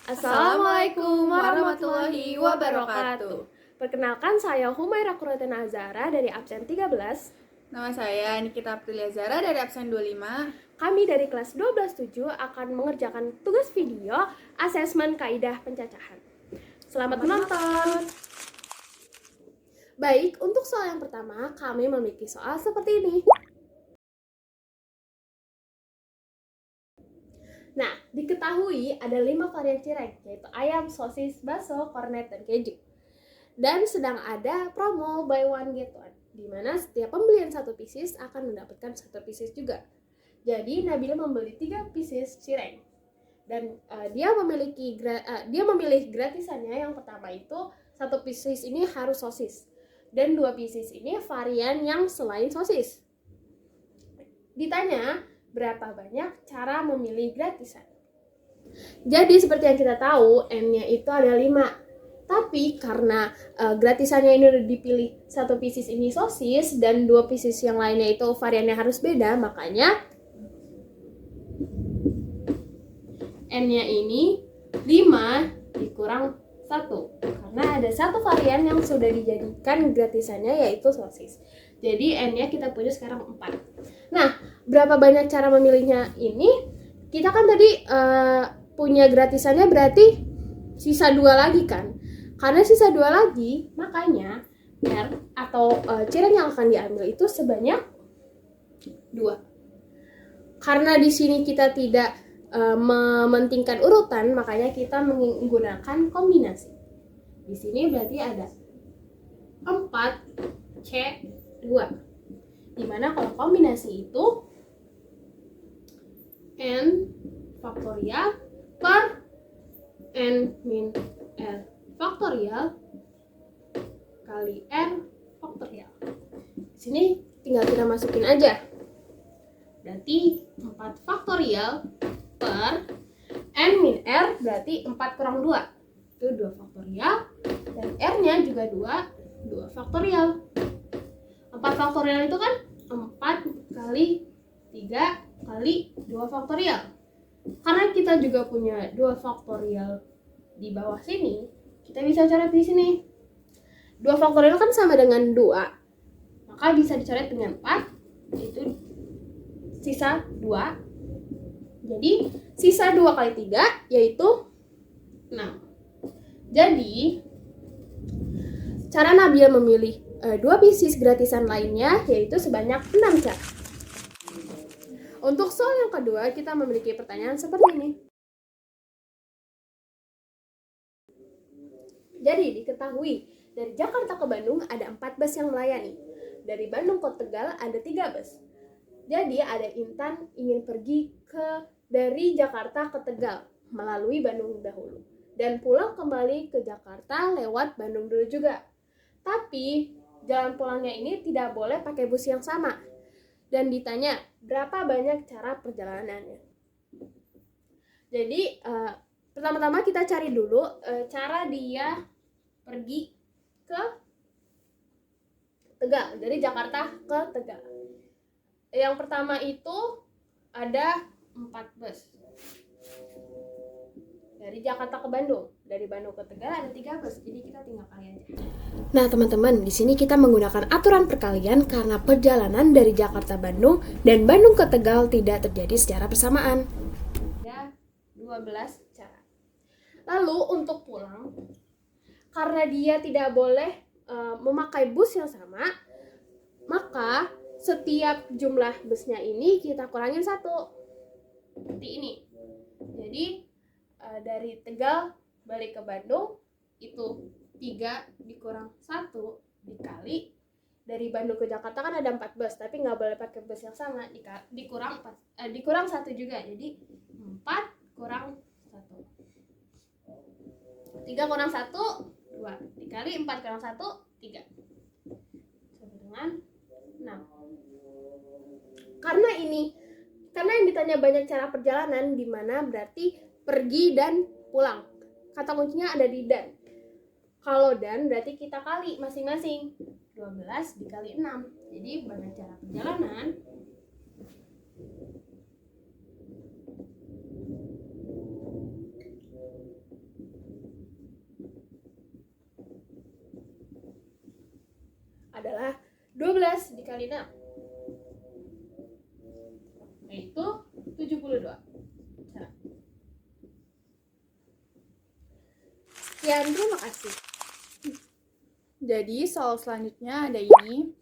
Assalamualaikum warahmatullahi wabarakatuh. Perkenalkan, saya Humaira Quratina Azara dari absen 13. Nama saya Nikita Aprilia Zara dari absen 25. Kami dari kelas 12-7 akan mengerjakan tugas video asesmen kaidah pencacahan. Selamat menonton. Baik, untuk soal yang pertama, kami memiliki soal seperti ini. Nah, diketahui ada 5 varian cireng, yaitu ayam, sosis, bakso, kornet, dan keju. Dan sedang ada promo buy one get one, di mana setiap pembelian 1 pieces akan mendapatkan 1 pieces juga. Jadi Nabila membeli 3 pieces cireng. Dan dia memilih gratisannya. Yang pertama itu 1 pieces ini harus sosis. Dan 2 pieces ini varian yang selain sosis. Ditanya, berapa banyak cara memilih gratisan? Jadi seperti yang kita tahu, N-nya itu ada 5. Tapi karena gratisannya ini udah dipilih 1 pieces ini sosis dan 2 pieces yang lainnya itu variannya harus beda, makanya N-nya ini 5 dikurang 1. Karena ada 1 varian yang sudah dijadikan gratisannya, yaitu sosis. Jadi N-nya kita punya sekarang 4. Nah, berapa banyak cara memilihnya ini? Kita kan tadi punya gratisannya, berarti sisa 2 lagi kan? Karena sisa 2 lagi, makanya R atau cireng yang akan diambil itu sebanyak 2. Karena di sini kita tidak mementingkan urutan, makanya kita menggunakan kombinasi. Di sini berarti ada 4C2. Dimana kalau kombinasi itu N faktorial per N min R faktorial kali R faktorial. Di sini tinggal kita masukin aja. Berarti 4 faktorial per N min R berarti 4 kurang 2. Itu 2 faktorial. Dan R-nya juga 2 faktorial. 4 faktorial itu kan 4 kali 3 kali 2 faktorial. Karena kita juga punya 2 faktorial di bawah sini, kita bisa coret di sini. 2 faktorial kan sama dengan 2. Maka bisa dicoret dengan 4, yaitu sisa 2. Jadi sisa 2 kali 3 yaitu 6. Jadi cara Nabila memilih 2 pieces gratisan lainnya yaitu sebanyak 6 cara. Untuk soal yang kedua, kita memiliki pertanyaan seperti ini. Jadi diketahui dari Jakarta ke Bandung ada 4 bus yang melayani. Dari Bandung ke Tegal ada 3 bus. Jadi ada Intan ingin pergi dari Jakarta ke Tegal melalui Bandung dahulu dan pulang kembali ke Jakarta lewat Bandung dulu juga. Tapi jalan pulangnya ini tidak boleh pakai bus yang sama. Dan ditanya berapa banyak cara perjalanannya. Jadi pertama-tama kita cari dulu cara dia pergi ke Tegal, dari Jakarta ke Tegal. Yang pertama itu ada 4 bus. Dari Jakarta ke Bandung, dari Bandung ke Tegal ada 3 bus. Jadi kita tinggal kali aja. Nah, teman-teman, di sini kita menggunakan aturan perkalian karena perjalanan dari Jakarta Bandung dan Bandung ke Tegal tidak terjadi secara bersamaan. Ada 12 cara. Lalu untuk pulang, karena dia tidak boleh memakai bus yang sama, maka setiap jumlah busnya ini kita kurangin 1. Seperti ini. Jadi dari Tegal balik ke Bandung itu 3 dikurang 1 dikali dari Bandung ke Jakarta kan ada 4 bus, tapi nggak boleh pakai bus yang sama, dikurang 1 juga, jadi 4 kurang 1. 3 kurang 1 2 dikali 4 kurang 1 3 sama dengan 6. Karena yang ditanya banyak cara perjalanan, di mana berarti pergi dan pulang. Kata kuncinya ada di dan. Kalau dan berarti kita kali masing-masing. 12 dikali 6. Jadi banyak cara perjalanan. adalah 12 dikali 6, yaitu 72. Sekian, terima kasih. Jadi soal selanjutnya ada ini.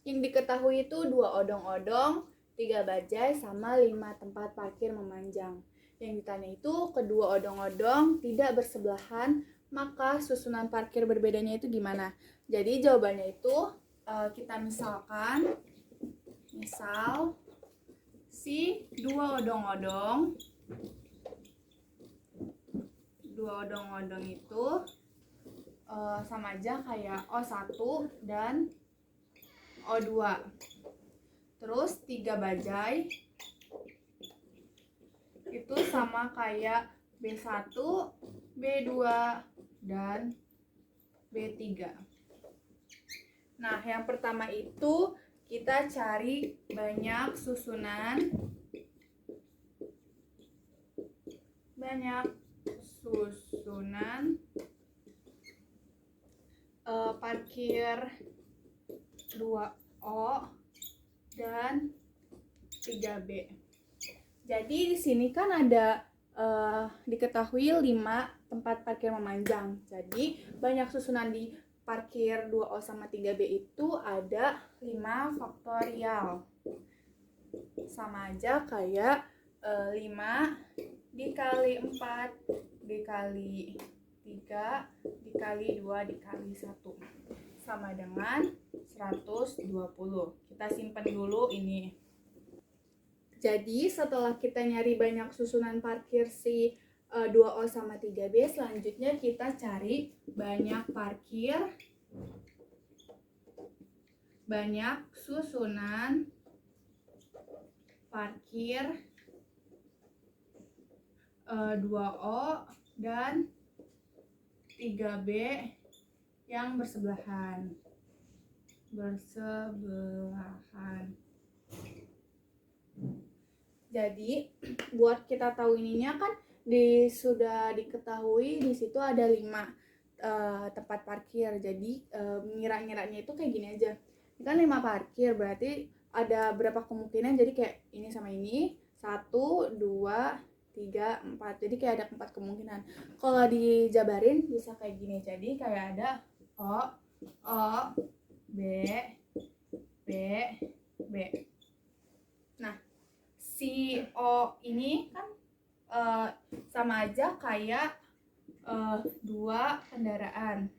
Yang diketahui itu 2 odong-odong, 3 bajai, sama 5 tempat parkir memanjang. Yang ditanya itu kedua odong-odong tidak bersebelahan, maka susunan parkir berbedanya itu gimana? Jadi jawabannya itu kita misalkan, misal si dua odong-odong itu sama aja kayak O1 dan O2. Terus 3 bajai itu sama kayak B1, B2, dan B3. Nah, yang pertama itu kita cari banyak susunan parkir 2O dan 3B. Jadi di sini kan ada diketahui 5 tempat parkir memanjang. Jadi banyak susunan di parkir 2O sama 3B itu ada 5 faktorial. Sama aja kayak 5 dikali 4 dikali 3 dikali 2 dikali 1 sama dengan 120. Kita simpan dulu ini. Jadi setelah kita nyari banyak susunan parkir si 2O sama 3B, selanjutnya kita cari banyak susunan parkir 2O dan 3B yang bersebelahan. Jadi buat kita tahu ininya kan sudah diketahui di situ ada 5 tempat parkir. Jadi ngira-ngiranya itu kayak gini aja. Ini kan 5 parkir, berarti ada berapa kemungkinan, jadi kayak ini sama ini 1, 2, 3, 4. Jadi kayak ada 4 kemungkinan. Kalau dijabarin bisa kayak gini. Jadi kayak ada O, B, B, B. Nah, si O ini kan sama aja kayak 2 kendaraan.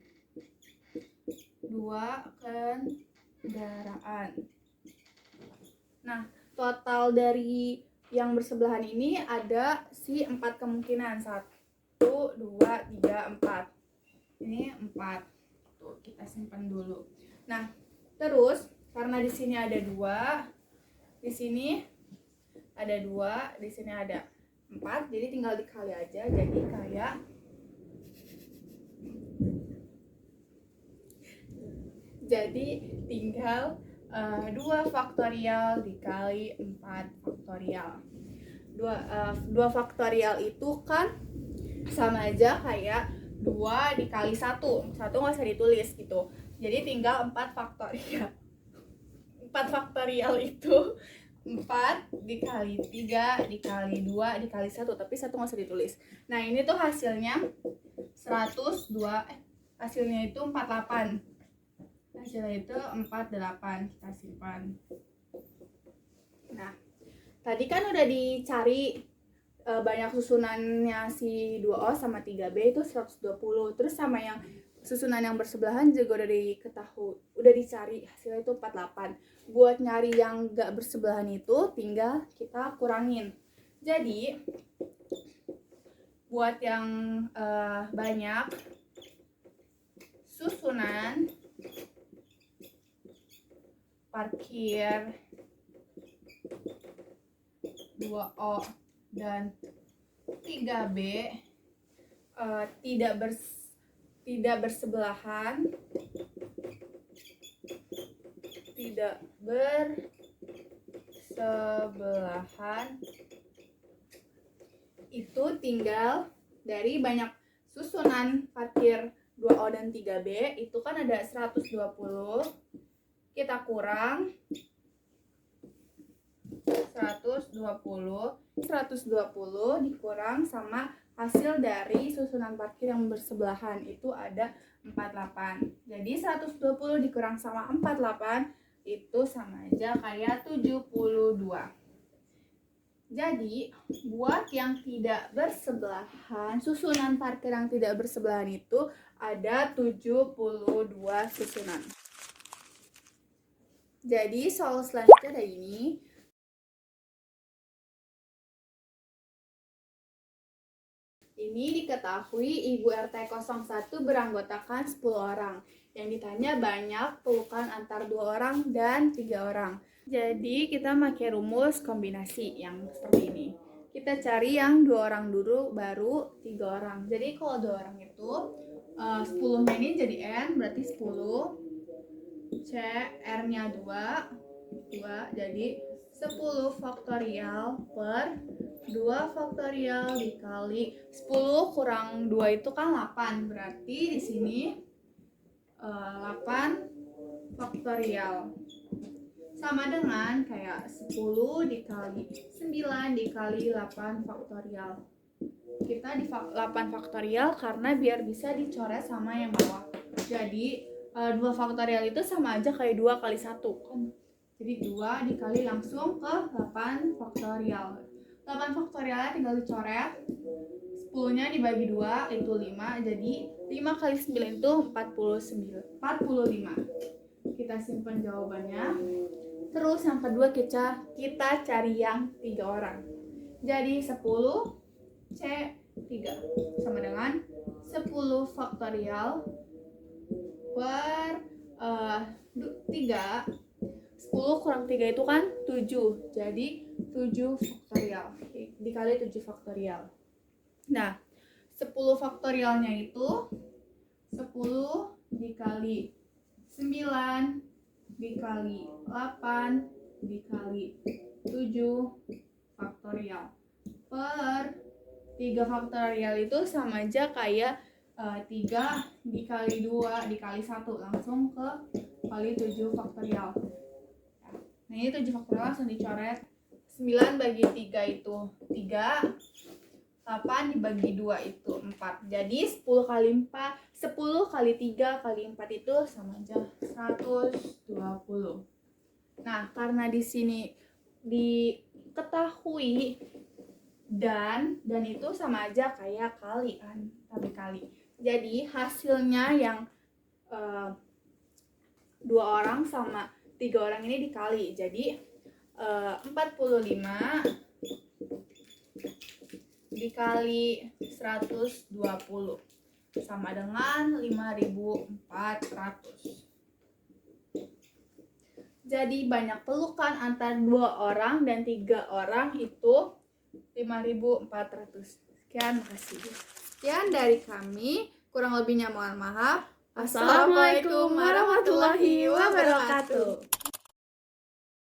Nah, total dari yang bersebelahan ini ada si 4 kemungkinan. 1, 2, 3, 4. Ini 4. Tuh, kita simpan dulu. Nah, terus karena di sini ada 2, di sini ada 2, di sini ada 4, jadi tinggal dikali aja. Jadi kayak tinggal 2 faktorial dikali 4 faktorial. 2 faktorial itu kan sama aja kayak 2 dikali 1 nggak usah ditulis gitu. Jadi tinggal 4 faktorial. 4 faktorial itu 4 dikali 3 dikali 2 dikali 1, tapi 1 nggak usah ditulis. Nah, ini tuh hasilnya 102, hasilnya itu 48. Hasilnya itu 48, kita simpan. Nah, tadi kan udah dicari banyak susunannya si 2O sama 3B itu 120. Terus sama yang susunan yang bersebelahan juga udah dicari, hasilnya itu 48. Buat nyari yang gak bersebelahan itu tinggal kita kurangin. Jadi buat yang banyak susunan parkir 2O dan 3B tidak bersebelahan, itu tinggal dari banyak susunan parkir 2O dan 3B itu kan ada 120. Kita kurang 120 dikurang sama hasil dari susunan parkir yang bersebelahan itu ada 48. Jadi 120 dikurang sama 48 itu sama aja kayak 72. Jadi buat yang tidak bersebelahan, susunan parkir yang tidak bersebelahan itu ada 72 susunan. Jadi soal selanjutnya ada ini. Ini diketahui Ibu RT 01 beranggotakan 10 orang. Yang ditanya banyak pelukan antar 2 orang dan 3 orang. Jadi kita pakai rumus kombinasi yang seperti ini. Kita cari yang 2 orang dulu baru 3 orang. Jadi kalau 2 orang itu 10-nya ini jadi N berarti 10. C R-nya 2 jadi 10 faktorial per 2 faktorial dikali 10 kurang 2 itu kan 8. Berarti di sini 8 faktorial. Sama dengan kayak 10 dikali 9 dikali 8 faktorial. Kita di 8 faktorial karena biar bisa dicoret sama yang bawah. Jadi 2 faktorial itu sama aja kayak 2 kali 1 kan. Jadi 2 dikali langsung ke 8 faktorial. 8 faktorialnya tinggal dicoret. 10-nya dibagi 2 itu 5. Jadi 5 kali 9 itu 45. Kita simpan jawabannya. Terus yang kedua kita cari yang 3 orang. Jadi 10 C 3 sama dengan 10 faktorial per 3. 10 kurang 3 itu kan 7. Jadi 7 faktorial dikali 7 faktorial. Nah, 10 faktorialnya itu 10 dikali 9 dikali 8 dikali 7 faktorial per 3 faktorial itu sama aja kayak 3 dikali 2 dikali 1 langsung ke kali 7 faktorial. Nah ini 7 faktorial langsung dicoret. 9 bagi 3 itu 3, 8 dibagi 2 itu 4. Jadi 10 kali 4, 10 kali 3 kali 4 itu sama aja 120. Nah, karena di sini diketahui dan itu sama aja kayak kali kan, kali. Jadi hasilnya yang 2 orang sama 3 orang ini dikali. Jadi 45 dikali 120 sama dengan 5.400. Jadi banyak pelukan antar 2 orang dan 3 orang itu 5.400. Sekian, makasih. Sekian dari kami, kurang lebihnya mohon maaf. Assalamualaikum warahmatullahi wabarakatuh.